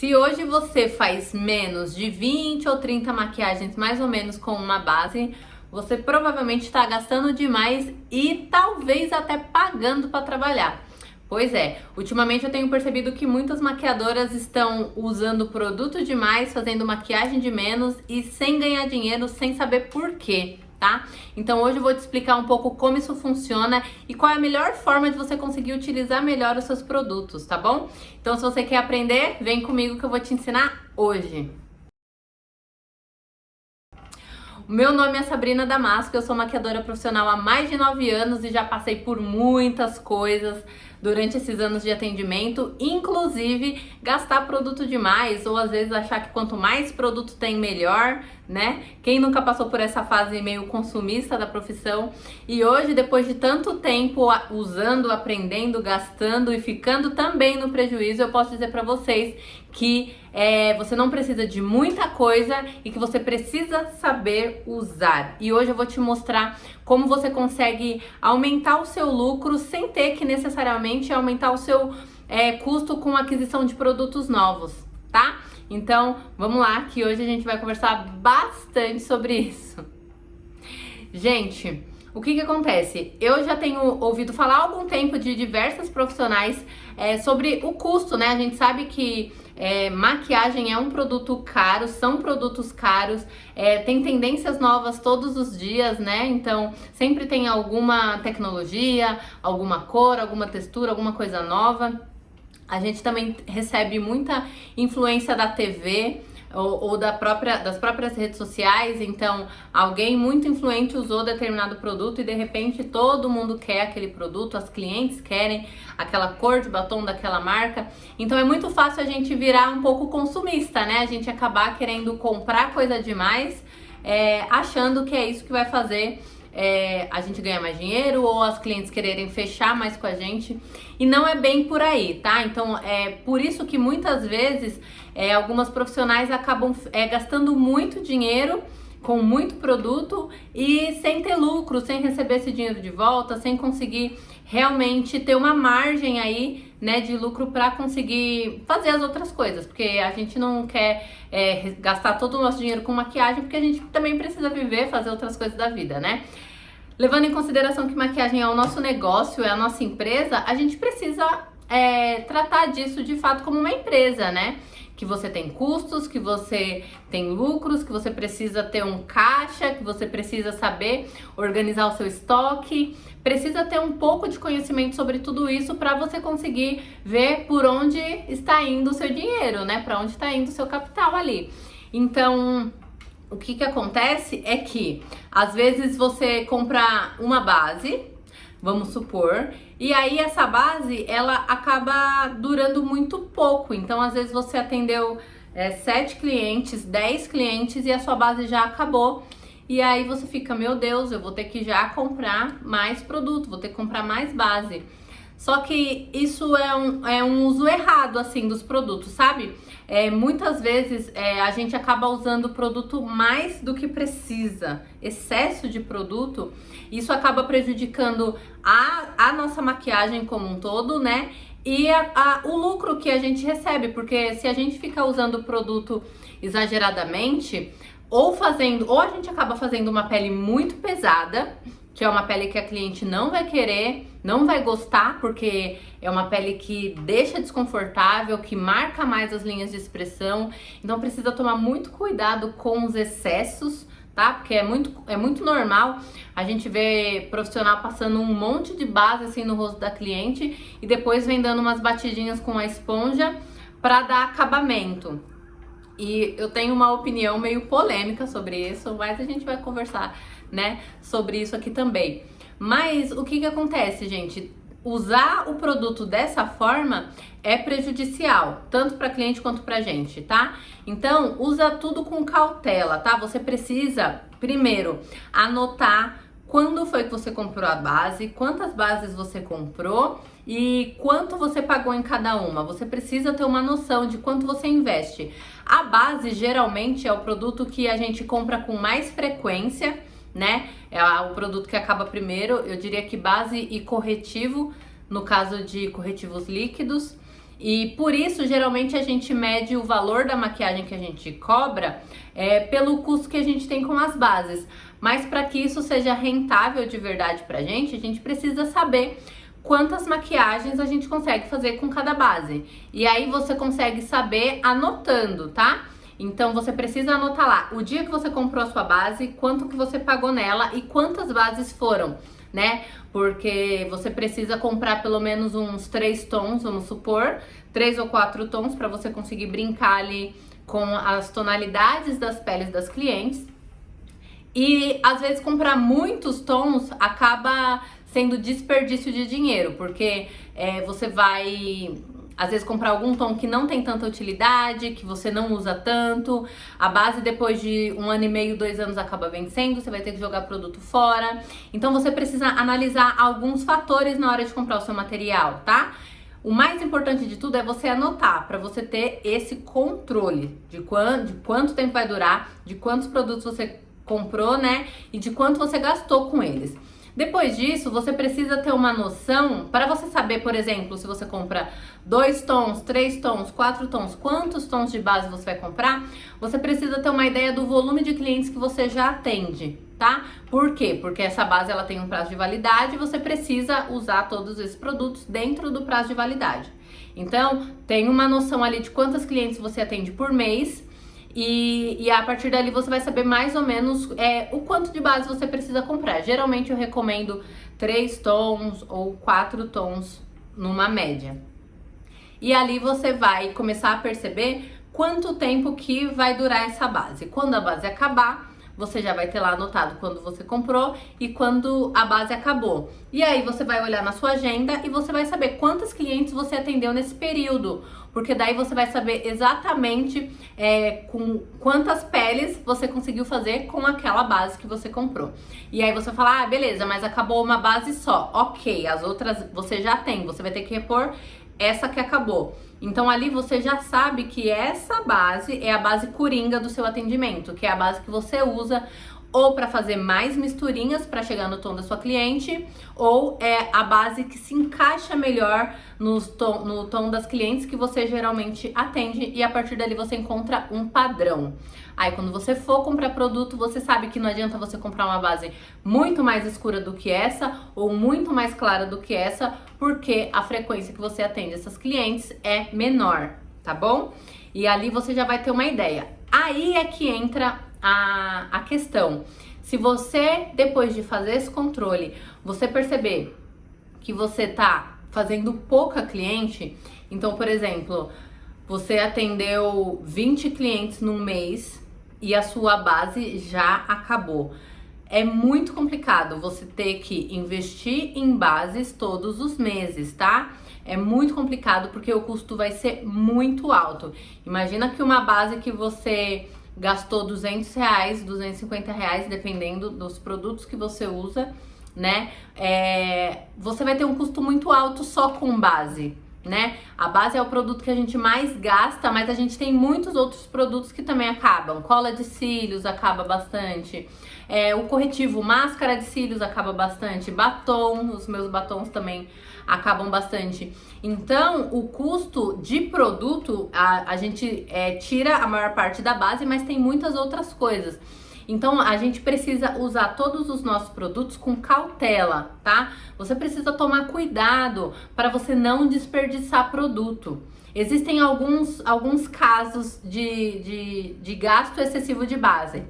Se hoje você faz menos de 20 ou 30 maquiagens mais ou menos com uma base, você provavelmente está gastando demais e talvez até pagando para trabalhar. Pois é, ultimamente eu tenho percebido que muitas maquiadoras estão usando produto demais, fazendo maquiagem de menos e sem ganhar dinheiro, sem saber por quê, tá? Então hoje eu vou te explicar um pouco como isso funciona e qual é a melhor forma de você conseguir utilizar melhor os seus produtos, tá bom? Então se você quer aprender, vem comigo que eu vou te ensinar hoje. O meu nome é Sabrina Damasco, eu sou maquiadora profissional há mais de 9 anos e já passei por muitas coisas durante esses anos de atendimento, inclusive gastar produto demais ou às vezes achar que quanto mais produto tem melhor, né? Quem nunca passou por essa fase meio consumista da profissão? E hoje, depois de tanto tempo usando, aprendendo, gastando e ficando também no prejuízo, eu posso dizer para vocês que você não precisa de muita coisa e que você precisa saber usar. E hoje eu vou te mostrar como você consegue aumentar o seu lucro sem ter que necessariamente aumentar o seu custo com a aquisição de produtos novos, tá? Então, vamos lá, que hoje a gente vai conversar bastante sobre isso. Gente, o que acontece? Eu já tenho ouvido falar há algum tempo de diversas profissionais sobre o custo, né? A gente sabe que maquiagem é um produto caro, são produtos caros, tem tendências novas todos os dias, né? Então, sempre tem alguma tecnologia, alguma cor, alguma textura, alguma coisa nova. A gente também recebe muita influência da TV ou das próprias redes sociais. Então, alguém muito influente usou determinado produto e de repente todo mundo quer aquele produto, as clientes querem aquela cor de batom daquela marca. Então, é muito fácil a gente virar um pouco consumista, né? A gente acabar querendo comprar coisa demais, achando que é isso que vai fazer a gente ganhar mais dinheiro ou as clientes quererem fechar mais com a gente, e não é bem por aí, tá? Então é por isso que muitas vezes algumas profissionais acabam gastando muito dinheiro com muito produto e sem ter lucro, sem receber esse dinheiro de volta, sem conseguir realmente ter uma margem aí, né, de lucro para conseguir fazer as outras coisas, porque a gente não quer gastar todo o nosso dinheiro com maquiagem, porque a gente também precisa viver, fazer outras coisas da vida, né? Levando em consideração que maquiagem é o nosso negócio, é a nossa empresa, a gente precisa tratar disso de fato como uma empresa, né? Que você tem custos, que você tem lucros, que você precisa ter um caixa, que você precisa saber organizar o seu estoque, precisa ter um pouco de conhecimento sobre tudo isso para você conseguir ver por onde está indo o seu dinheiro, né? Para onde está indo o seu capital ali. Então, o que acontece é que às vezes você compra uma base, vamos supor, e aí essa base ela acaba durando muito pouco. Então às vezes você atendeu 7 clientes, 10 clientes e a sua base já acabou. E aí você fica, meu Deus, eu vou ter que já comprar mais produto, vou ter que comprar mais base. Só que isso é um uso errado, assim, dos produtos, sabe? Muitas vezes a gente acaba usando o produto mais do que precisa, excesso de produto. Isso acaba prejudicando a nossa maquiagem como um todo, né? E o lucro que a gente recebe, porque se a gente ficar usando o produto exageradamente, ou a gente acaba fazendo uma pele muito pesada, que é uma pele que a cliente não vai querer, não vai gostar, porque é uma pele que deixa desconfortável, que marca mais as linhas de expressão. Então precisa tomar muito cuidado com os excessos, tá? Porque é muito normal a gente ver profissional passando um monte de base assim no rosto da cliente e depois vem dando umas batidinhas com a esponja para dar acabamento. E eu tenho uma opinião meio polêmica sobre isso, mas a gente vai conversar, né, sobre isso aqui também. Mas o que acontece, gente? Usar o produto dessa forma é prejudicial, tanto para cliente quanto para gente, tá? Então, usa tudo com cautela, tá? Você precisa, primeiro, anotar quando foi que você comprou a base, quantas bases você comprou e quanto você pagou em cada uma. Você precisa ter uma noção de quanto você investe. A base, geralmente, é o produto que a gente compra com mais frequência, né? É o produto que acaba primeiro. Eu diria que base e corretivo, no caso de corretivos líquidos. E por isso, geralmente, a gente mede o valor da maquiagem que a gente cobra pelo custo que a gente tem com as bases. Mas para que isso seja rentável de verdade pra gente, a gente precisa saber quantas maquiagens a gente consegue fazer com cada base. E aí você consegue saber anotando, tá? Então você precisa anotar lá o dia que você comprou a sua base, quanto que você pagou nela e quantas bases foram, né? Porque você precisa comprar pelo menos uns 3 tons, vamos supor, 3 ou 4 tons para você conseguir brincar ali com as tonalidades das peles das clientes. E às vezes comprar muitos tons acaba sendo desperdício de dinheiro, porque você vai às vezes comprar algum tom que não tem tanta utilidade, que você não usa tanto, a base depois de 1 ano e meio, 2 anos acaba vencendo, você vai ter que jogar produto fora. Então você precisa analisar alguns fatores na hora de comprar o seu material, tá? O mais importante de tudo é você anotar, para você ter esse controle de quanto tempo vai durar, de quantos produtos você comprou, né? E de quanto você gastou com eles. Depois disso, você precisa ter uma noção, para você saber, por exemplo, se você compra 2 tons, 3 tons, 4 tons, quantos tons de base você vai comprar, você precisa ter uma ideia do volume de clientes que você já atende, tá? Por quê? Porque essa base ela tem um prazo de validade e você precisa usar todos esses produtos dentro do prazo de validade. Então, tem uma noção ali de quantos clientes você atende por mês. E a partir dali você vai saber mais ou menos o quanto de base você precisa comprar. Geralmente eu recomendo 3 tons ou 4 tons numa média. E ali você vai começar a perceber quanto tempo que vai durar essa base. Quando a base acabar, você já vai ter lá anotado quando você comprou e quando a base acabou. E aí você vai olhar na sua agenda e você vai saber quantos clientes você atendeu nesse período. Porque daí você vai saber exatamente com quantas peles você conseguiu fazer com aquela base que você comprou. E aí você fala, ah, beleza, mas acabou uma base só. Ok, as outras você já tem, você vai ter que repor essa que acabou. Então ali você já sabe que essa base é a base coringa do seu atendimento, que é a base que você usa ou para fazer mais misturinhas para chegar no tom da sua cliente, ou é a base que se encaixa melhor no tom das clientes que você geralmente atende, e a partir dali você encontra um padrão. Aí quando você for comprar produto, você sabe que não adianta você comprar uma base muito mais escura do que essa ou muito mais clara do que essa, porque a frequência que você atende essas clientes é menor, tá bom? E ali você já vai ter uma ideia. Aí é que entra a questão. Se você, depois de fazer esse controle, você perceber que você tá fazendo pouca cliente, então, por exemplo, você atendeu 20 clientes num mês e a sua base já acabou. É muito complicado você ter que investir em bases todos os meses, tá? É muito complicado porque o custo vai ser muito alto. Imagina que uma base que você gastou R$200, R$250, dependendo dos produtos que você usa, né? Você vai ter um custo muito alto só com base, né? A base é o produto que a gente mais gasta, mas a gente tem muitos outros produtos que também acabam. Cola de cílios acaba bastante. O corretivo, máscara de cílios acaba bastante. Batom, os meus batons também acabam bastante. Então, o custo de produto, a gente tira a maior parte da base, mas tem muitas outras coisas. Então, a gente precisa usar todos os nossos produtos com cautela, tá? Você precisa tomar cuidado para você não desperdiçar produto. Existem alguns casos de gasto excessivo de base.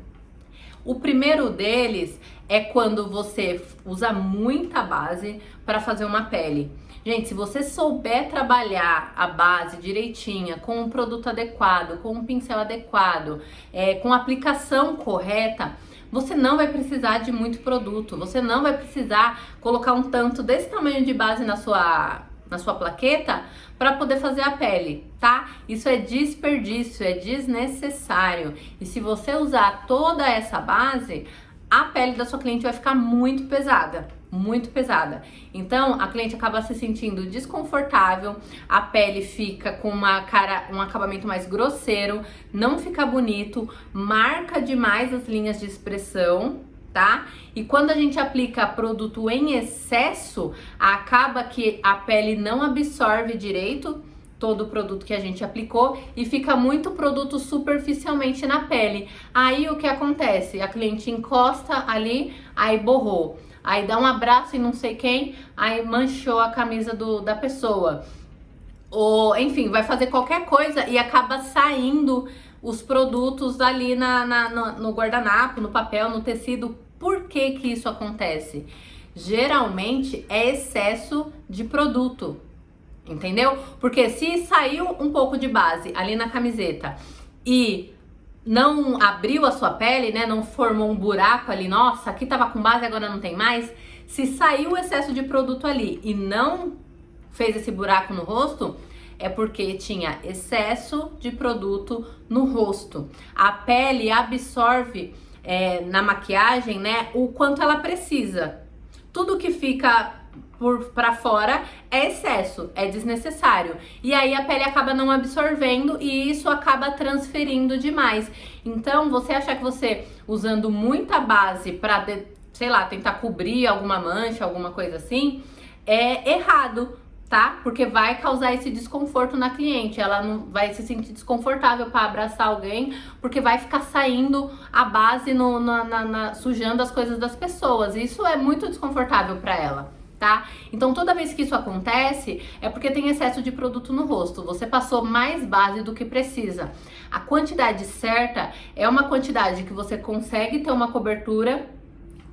O primeiro deles é quando você usa muita base para fazer uma pele. Gente, se você souber trabalhar a base direitinha, com um produto adequado, com um pincel adequado, com a aplicação correta, você não vai precisar de muito produto. Você não vai precisar colocar um tanto desse tamanho de base na sua plaqueta para poder fazer a pele, tá? Isso é desperdício, é desnecessário. E se você usar toda essa base, a pele da sua cliente vai ficar muito pesada, muito pesada. Então, a cliente acaba se sentindo desconfortável, a pele fica com um acabamento mais grosseiro, não fica bonito, marca demais as linhas de expressão, tá? E quando a gente aplica produto em excesso, acaba que a pele não absorve direito todo o produto que a gente aplicou e fica muito produto superficialmente na pele. Aí o que acontece? A cliente encosta ali, aí borrou. Aí dá um abraço em não sei quem, aí manchou a camisa da pessoa. Ou, enfim, vai fazer qualquer coisa e acaba saindo os produtos ali no guardanapo, no papel, no tecido. Por que que isso acontece? Geralmente é excesso de produto. Entendeu? Porque se saiu um pouco de base ali na camiseta e não abriu a sua pele, né? Não formou um buraco ali, nossa, aqui tava com base, agora não tem mais. Se saiu o excesso de produto ali e não fez esse buraco no rosto, é porque tinha excesso de produto no rosto. A pele absorve na maquiagem, né? O quanto ela precisa. Tudo que fica pra fora é excesso, é desnecessário. E aí a pele acaba não absorvendo e isso acaba transferindo demais. Então, você achar que você usando muita base pra, sei lá, tentar cobrir alguma mancha, alguma coisa assim, é errado, tá? Porque vai causar esse desconforto na cliente. Ela não vai se sentir desconfortável para abraçar alguém, porque vai ficar saindo a base sujando as coisas das pessoas. Isso é muito desconfortável para ela. Tá? Então toda vez que isso acontece é porque tem excesso de produto no rosto. Você passou mais base do que precisa. A quantidade certa é uma quantidade que você consegue ter uma cobertura,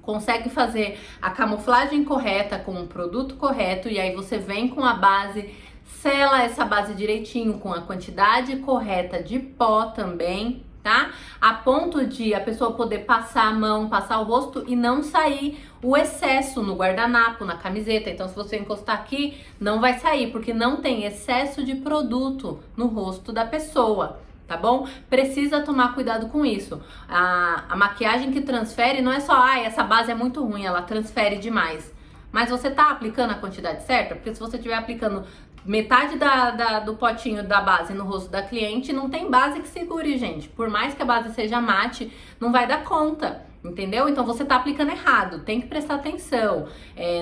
consegue fazer a camuflagem correta com o produto correto e aí você vem com a base, sela essa base direitinho com a quantidade correta de pó também, tá? A ponto de a pessoa poder passar a mão, passar o rosto e não sair o excesso no guardanapo, na camiseta. Então, se você encostar aqui, não vai sair, porque não tem excesso de produto no rosto da pessoa, tá bom? Precisa tomar cuidado com isso. A maquiagem que transfere não é só, essa base é muito ruim, ela transfere demais. Mas você tá aplicando a quantidade certa? Porque se você estiver aplicando metade do potinho da base no rosto da cliente, não tem base que segure, gente. Por mais que a base seja mate, não vai dar conta, entendeu? Então você tá aplicando errado, tem que prestar atenção.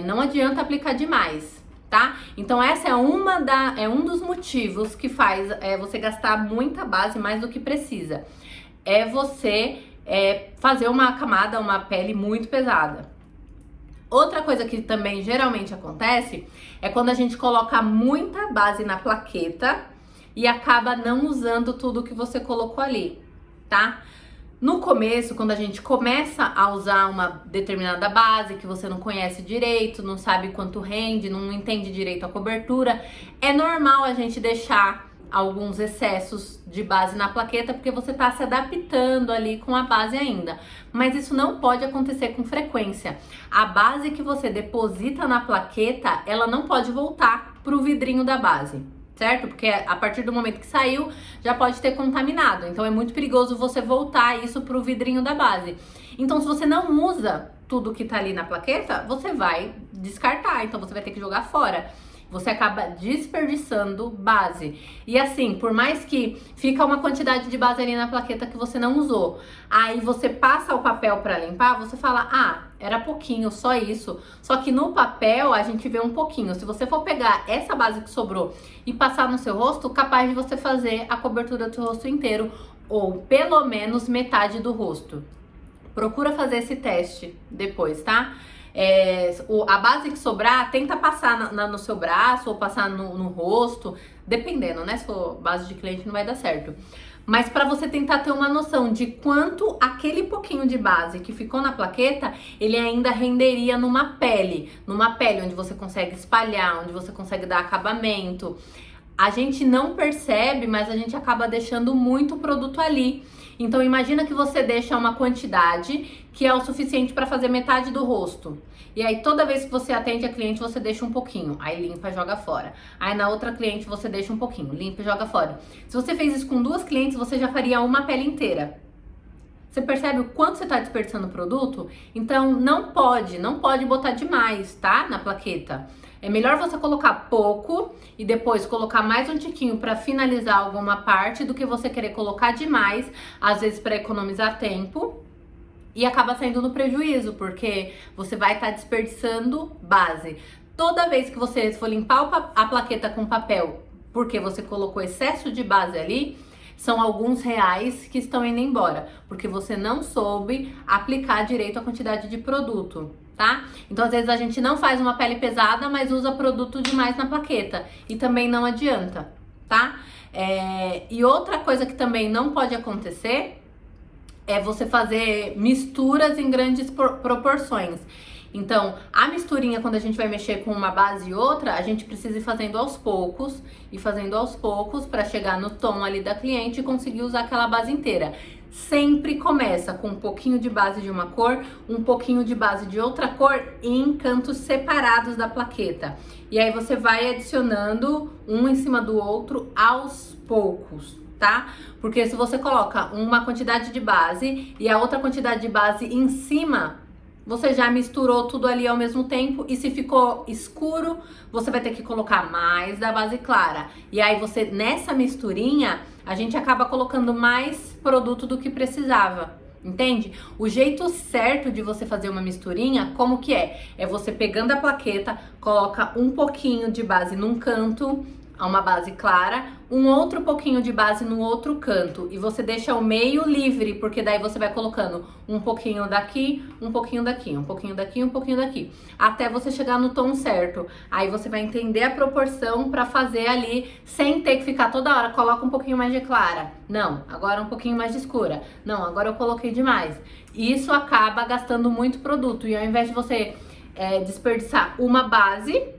Não adianta aplicar demais, tá? Então essa é um dos motivos que faz você gastar muita base mais do que precisa. É você fazer uma camada, uma pele muito pesada. Outra coisa que também geralmente acontece é quando a gente coloca muita base na plaqueta e acaba não usando tudo que você colocou ali, tá? No começo, quando a gente começa a usar uma determinada base que você não conhece direito, não sabe quanto rende, não entende direito a cobertura, é normal a gente deixar alguns excessos de base na plaqueta porque você está se adaptando ali com a base ainda. Mas isso não pode acontecer com frequência. A base que você deposita na plaqueta, ela não pode voltar para o vidrinho da base, certo? Porque a partir do momento que saiu, já pode ter contaminado. Então é muito perigoso você voltar isso para o vidrinho da base. Então, se você não usa tudo que tá ali na plaqueta, você vai descartar. Então você vai ter que jogar fora. Você acaba desperdiçando base. E assim, por mais que fica uma quantidade de base ali na plaqueta que você não usou, aí você passa o papel para limpar, você fala, era pouquinho, só isso. Só que no papel a gente vê um pouquinho. Se você for pegar essa base que sobrou e passar no seu rosto, capaz de você fazer a cobertura do seu rosto inteiro, ou pelo menos metade do rosto. Procura fazer esse teste depois, tá? A base que sobrar, tenta passar no seu braço ou passar no rosto, dependendo, né? Se for base de cliente não vai dar certo. Mas para você tentar ter uma noção de quanto aquele pouquinho de base que ficou na plaqueta, ele ainda renderia numa pele onde você consegue espalhar, onde você consegue dar acabamento. A gente não percebe, mas a gente acaba deixando muito produto ali. Então imagina que você deixa uma quantidade que é o suficiente para fazer metade do rosto. E aí toda vez que você atende a cliente, você deixa um pouquinho, aí limpa e joga fora. Aí na outra cliente você deixa um pouquinho, limpa e joga fora. Se você fez isso com 2 clientes, você já faria uma pele inteira. Você percebe o quanto você está desperdiçando produto? Então não pode botar demais, tá? Na plaqueta. É melhor você colocar pouco e depois colocar mais um tiquinho para finalizar alguma parte do que você querer colocar demais, às vezes para economizar tempo e acaba saindo no prejuízo, porque você vai estar desperdiçando base. Toda vez que você for limpar a plaqueta com papel porque você colocou excesso de base ali, são alguns reais que estão indo embora, porque você não soube aplicar direito a quantidade de produto, tá? Então, às vezes a gente não faz uma pele pesada, mas usa produto demais na plaqueta e também não adianta, tá? E outra coisa que também não pode acontecer é você fazer misturas em grandes proporções. Então, a misturinha, quando a gente vai mexer com uma base e outra, a gente precisa ir fazendo aos poucos, para chegar no tom ali da cliente e conseguir usar aquela base inteira. Sempre começa com um pouquinho de base de uma cor, um pouquinho de base de outra cor em cantos separados da plaqueta. E aí você vai adicionando um em cima do outro aos poucos, tá? Porque se você coloca uma quantidade de base e a outra quantidade de base em cima, você já misturou tudo ali ao mesmo tempo e se ficou escuro, você vai ter que colocar mais da base clara. E aí você, nessa misturinha, a gente acaba colocando mais produto do que precisava, entende? O jeito certo de você fazer uma misturinha, como que é? É você pegando a plaqueta, coloca um pouquinho de base num canto, uma base clara, um outro pouquinho de base no outro canto e você deixa o meio livre, porque daí você vai colocando um pouquinho daqui, um pouquinho daqui, um pouquinho daqui, um pouquinho daqui, até você chegar no tom certo. Aí você vai entender a proporção pra fazer ali, sem ter que ficar toda hora, coloca um pouquinho mais de clara, não, agora um pouquinho mais de escura, não, agora eu coloquei demais. Isso acaba gastando muito produto e ao invés de você desperdiçar uma base,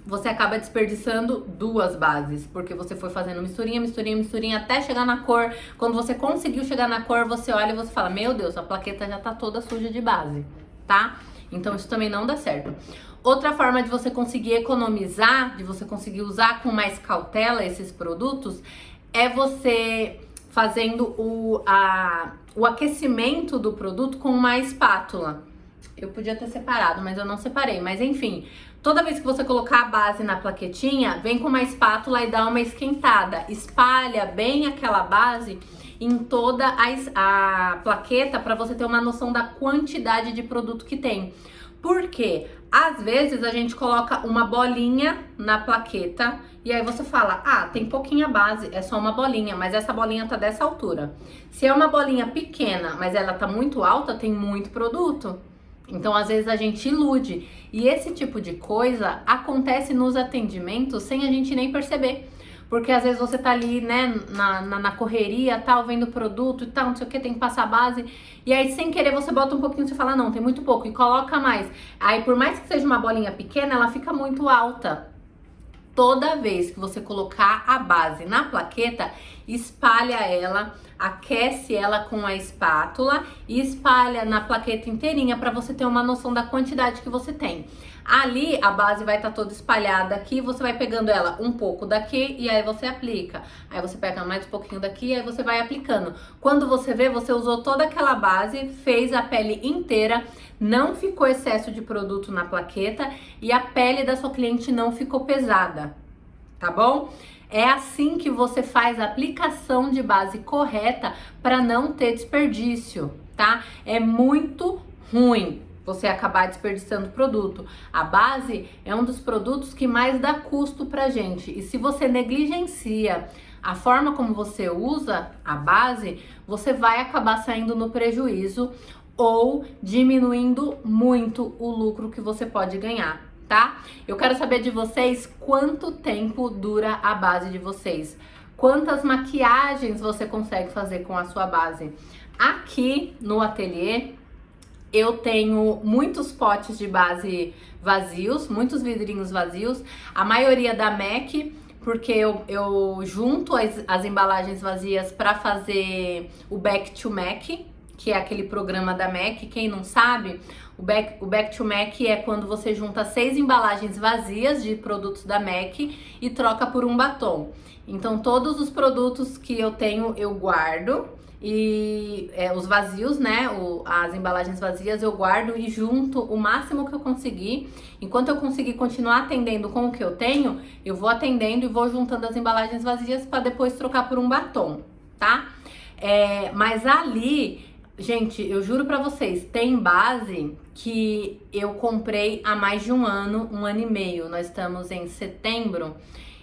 você acaba desperdiçando duas bases, porque você foi fazendo misturinha, misturinha, misturinha até chegar na cor. Quando você conseguiu chegar na cor, você olha e você fala, meu Deus, a plaqueta já tá toda suja de base, tá? Então isso também não dá certo. Outra forma de você conseguir economizar, de você conseguir usar com mais cautela esses produtos, é você fazendo o aquecimento do produto com uma espátula. Eu podia ter separado, mas eu não separei. Mas enfim, toda vez que você colocar a base na plaquetinha, vem com uma espátula e dá uma esquentada. Espalha bem aquela base em toda a plaqueta para você ter uma noção da quantidade de produto que tem. Porque às vezes a gente coloca uma bolinha na plaqueta e aí você fala, ah, tem pouquinha base, é só uma bolinha, mas essa bolinha tá dessa altura. Se é uma bolinha pequena, mas ela tá muito alta, tem muito produto. Então, às vezes, a gente ilude. E esse tipo de coisa acontece nos atendimentos sem a gente nem perceber. Porque, às vezes, você tá ali, né, na correria, tal, vendo produto e tal, não sei o que, tem que passar a base. E aí, sem querer, você bota um pouquinho, você fala, não, tem muito pouco, e coloca mais. Aí, por mais que seja uma bolinha pequena, ela fica muito alta. Toda vez que você colocar a base na plaqueta, espalha ela, aquece ela com a espátula e espalha na plaqueta inteirinha para você ter uma noção da quantidade que você tem. Ali a base vai estar toda espalhada aqui, você vai pegando ela um pouco daqui e aí você aplica. Aí você pega mais um pouquinho daqui e aí você vai aplicando. Quando você vê, você usou toda aquela base, fez a pele inteira, não ficou excesso de produto na plaqueta e a pele da sua cliente não ficou pesada, tá bom? É assim que você faz a aplicação de base correta para não ter desperdício, tá? É muito ruim você acabar desperdiçando produto. A base é um dos produtos que mais dá custo pra gente. E se você negligencia a forma como você usa a base, você vai acabar saindo no prejuízo ou diminuindo muito o lucro que você pode ganhar, tá? Eu quero saber de vocês quanto tempo dura a base de vocês. Quantas maquiagens você consegue fazer com a sua base? Aqui no ateliê, eu tenho muitos potes de base vazios, muitos vidrinhos vazios, a maioria da MAC, porque eu junto as embalagens vazias para fazer o Back to MAC, que é aquele programa da MAC. Quem não sabe, o Back to MAC é quando você junta 6 embalagens vazias de produtos da MAC e troca por um batom. Então todos os produtos que eu tenho eu guardo. E os vazios, né, as embalagens vazias eu guardo e junto o máximo que eu conseguir. Enquanto eu conseguir continuar atendendo com o que eu tenho, eu vou atendendo e vou juntando as embalagens vazias para depois trocar por um batom, tá? Mas ali, gente, eu juro pra vocês, tem base que eu comprei há mais de um ano e meio. Nós estamos em setembro.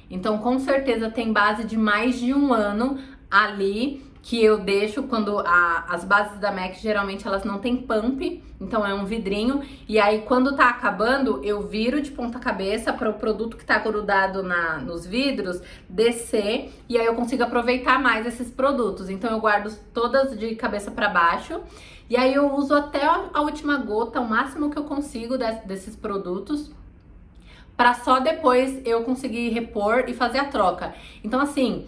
Então, com certeza tem base de mais de 1 ano ali, que eu deixo quando as bases da MAC geralmente elas não tem pump, então é um vidrinho, e aí quando tá acabando eu viro de ponta cabeça para o produto que tá grudado nos vidros descer, e aí eu consigo aproveitar mais esses produtos. Então eu guardo todas de cabeça para baixo, e aí eu uso até a última gota, o máximo que eu consigo desses produtos, para só depois eu conseguir repor e fazer a troca. Então assim,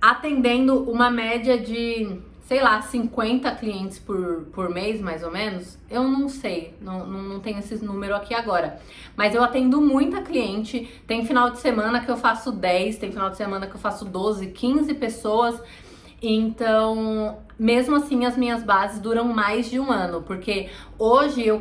atendendo uma média de, sei lá, 50 clientes por mês, mais ou menos. Eu não sei, não tenho esse número aqui agora. Mas eu atendo muita cliente. Tem final de semana que eu faço 10, tem final de semana que eu faço 12, 15 pessoas. Então, mesmo assim, as minhas bases duram mais de 1 ano, porque hoje eu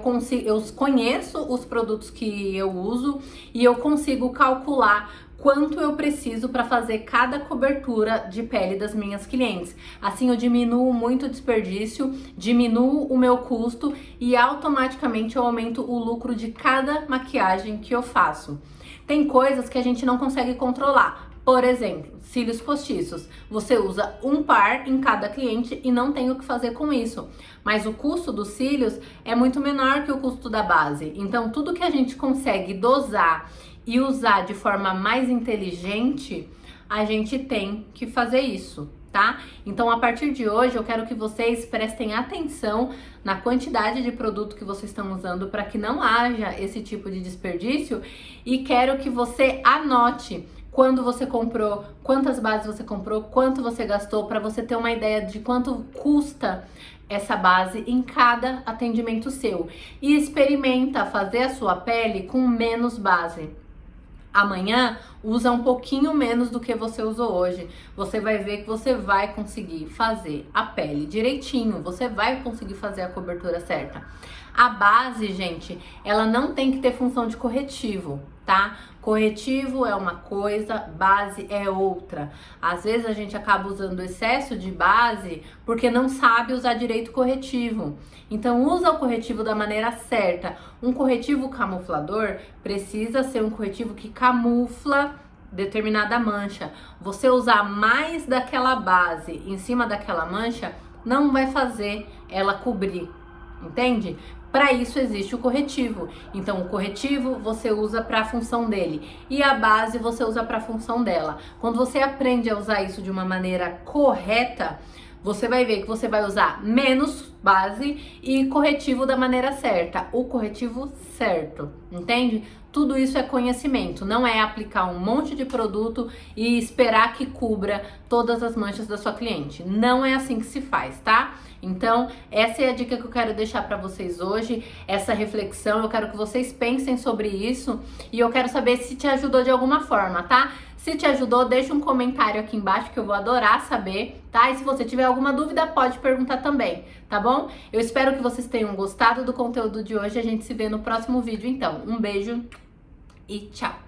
conheço os produtos que eu uso e eu consigo calcular quanto eu preciso para fazer cada cobertura de pele das minhas clientes. Assim eu diminuo muito o desperdício, diminuo o meu custo e automaticamente eu aumento o lucro de cada maquiagem que eu faço. Tem coisas que a gente não consegue controlar. Por exemplo, cílios postiços. Você usa um par em cada cliente e não tem o que fazer com isso. Mas o custo dos cílios é muito menor que o custo da base. Então, tudo que a gente consegue dosar e usar de forma mais inteligente, a gente tem que fazer isso, tá? Então, a partir de hoje, eu quero que vocês prestem atenção na quantidade de produto que vocês estão usando para que não haja esse tipo de desperdício, e quero que você anote quando você comprou, quantas bases você comprou, quanto você gastou, para você ter uma ideia de quanto custa essa base em cada atendimento seu. E experimenta fazer a sua pele com menos base. Amanhã, usa um pouquinho menos do que você usou hoje. Você vai ver que você vai conseguir fazer a pele direitinho. Você vai conseguir fazer a cobertura certa. A base, gente, ela não tem que ter função de corretivo, tá? Corretivo é uma coisa, base é outra. Às vezes a gente acaba usando excesso de base porque não sabe usar direito o corretivo. Então usa o corretivo da maneira certa. Um corretivo camuflador precisa ser um corretivo que camufla determinada mancha. Você usar mais daquela base em cima daquela mancha não vai fazer ela cobrir, entende? Para isso existe o corretivo. Então o corretivo você usa para a função dele e a base você usa para a função dela. Quando você aprende a usar isso de uma maneira correta, você vai ver que você vai usar menos base e corretivo da maneira certa, o corretivo certo, entende? Tudo isso é conhecimento, não é aplicar um monte de produto e esperar que cubra todas as manchas da sua cliente. Não é assim que se faz, tá? Então, essa é a dica que eu quero deixar para vocês hoje, essa reflexão. Eu quero que vocês pensem sobre isso e eu quero saber se te ajudou de alguma forma, tá? Se te ajudou, deixa um comentário aqui embaixo que eu vou adorar saber, tá? E se você tiver alguma dúvida, pode perguntar também, tá bom? Eu espero que vocês tenham gostado do conteúdo de hoje. A gente se vê no próximo vídeo, então. Um beijo e tchau!